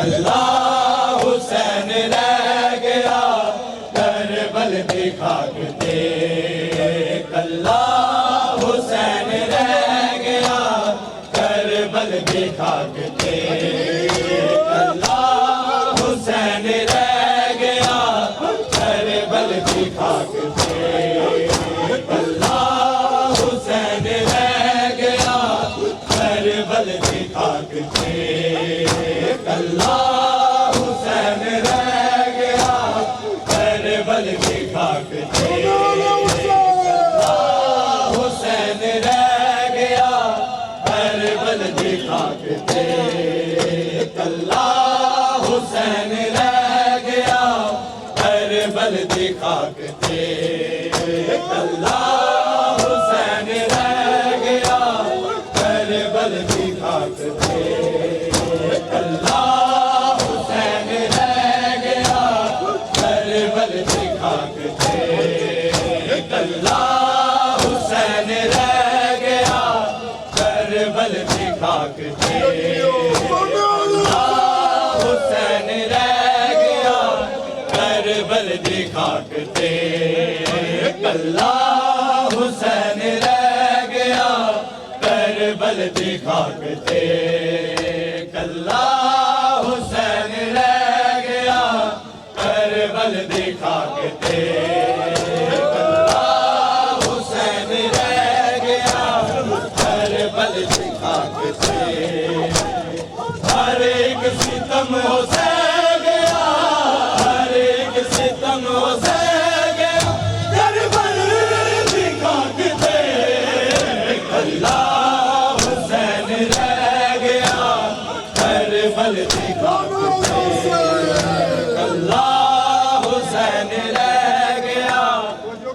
कल्ला हुसैन रह गया करबल की खाक ते, कल्ला हुसैन रह गया करबल की खाक ते, कल्ला हुसैन रह गया करबल की खाक ते, कल्ला हुसैन रह गया करबल की खाक ते, कल्ला हुसैन रह गया करबल की खाक ते, कल्ला हुसैन रह गया करबल की खाक ते, कल्ला हुसैन रह गया करबल की खाक ते, कल्ला हुसैन रह गया करबल की खाक ते, कल्ला हुसैन रह गया करबल की खाक ते, कल्ला हुसैन रह गया करबल की खाक ते, कल्ला हुसैन रह गया करबल की खाक ते, कल्ला हुसैन रह गया करबल की खाक ते, कल्ला हुसैन रह गया करबल की खाक ते, कल्ला हुसैन रह गया करबल की खाक ते, हर एक सितम हो सह गया, हर एक सितम हो सह गया करबल की खाक ते, कल्ला हुसैन रह गया करबल की खाक ते, कल्ला हुसैन रह गया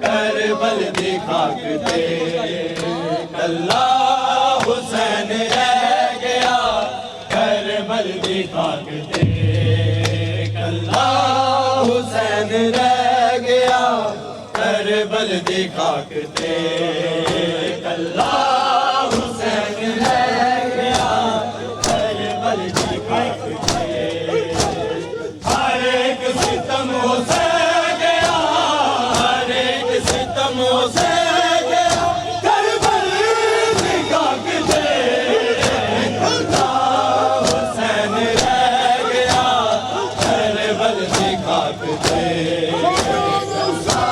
करबल की खाक ते, कल्ला हुसैन रह गया करबल की खाक ते, कल्ला हुसैन रह गया करबल की खाक ते, कल्ला हुसैन रह गया करबल की खाक ते, हर एक सितम हो सह गया, हर एक सितम हो सह गया करबल की खाक ते, कल्ला हुसैन रह गया करबल की खाक ते, कल्ला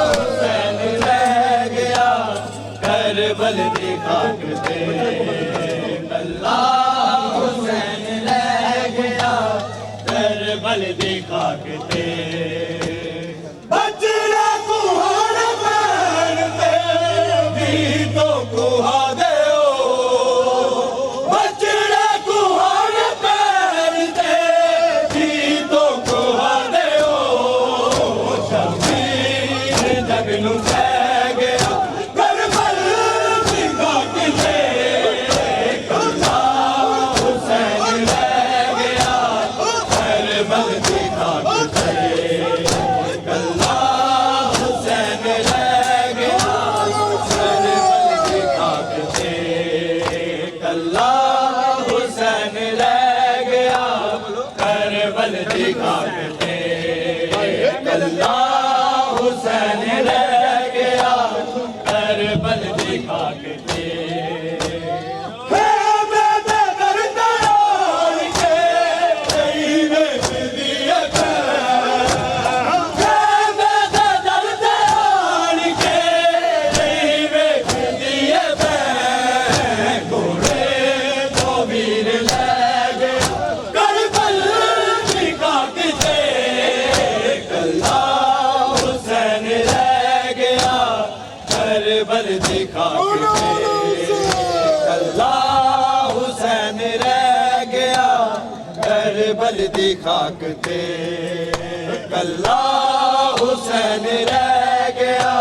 हुसैन रह गया करबल की खाक ते, कल्ला हुसैन रह गया करबल की खाक ते, बजरा कुहाड़ पहनते गीतों कुहा देओ, बजरा कुहाड़ पहनते गीतों कुहा देओ, शबीर जगनू कह गया करबल की खाक ते, कल्ला हुसैन रह गया करबल की खाक ते, कल्ला हुसैन रह गया करबल की खाक ते, कल्ला हुसैन रह गया करबल की खाक ते, कल्ला हुसैन रह गया करबल की खाक ते, करबल की खाक ते, कल्ला हुसैन रह गया करबल की खाक ते, कल्ला हुसैन रह गया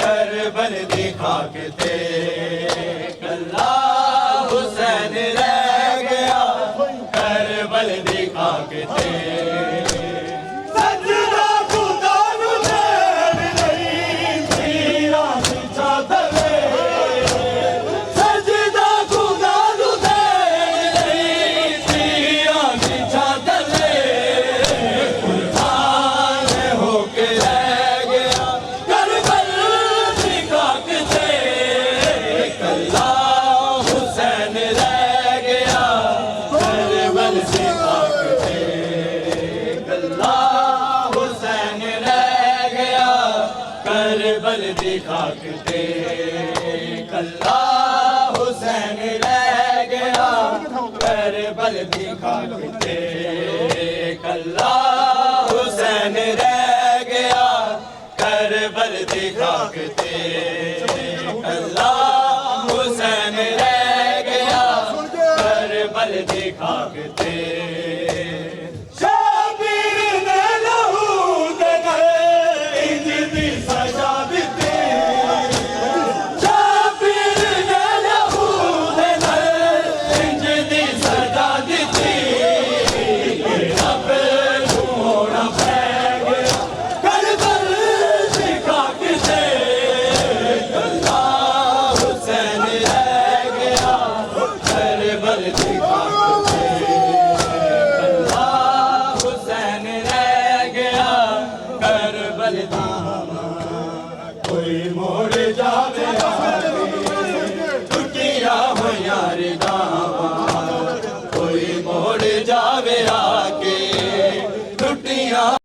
करबल की खाक ते, कल्ला हुसैन रह गया करबल की खाक ते, सजदा खुदा नु देण लई पीरां दी छात कल्ला हुसैन रह गया करबल दी खाक ते कल्ला हुसैन रह गया करबल दी खाक ते कल्ला हुसैन रह गया करबल दी खाक ते Let's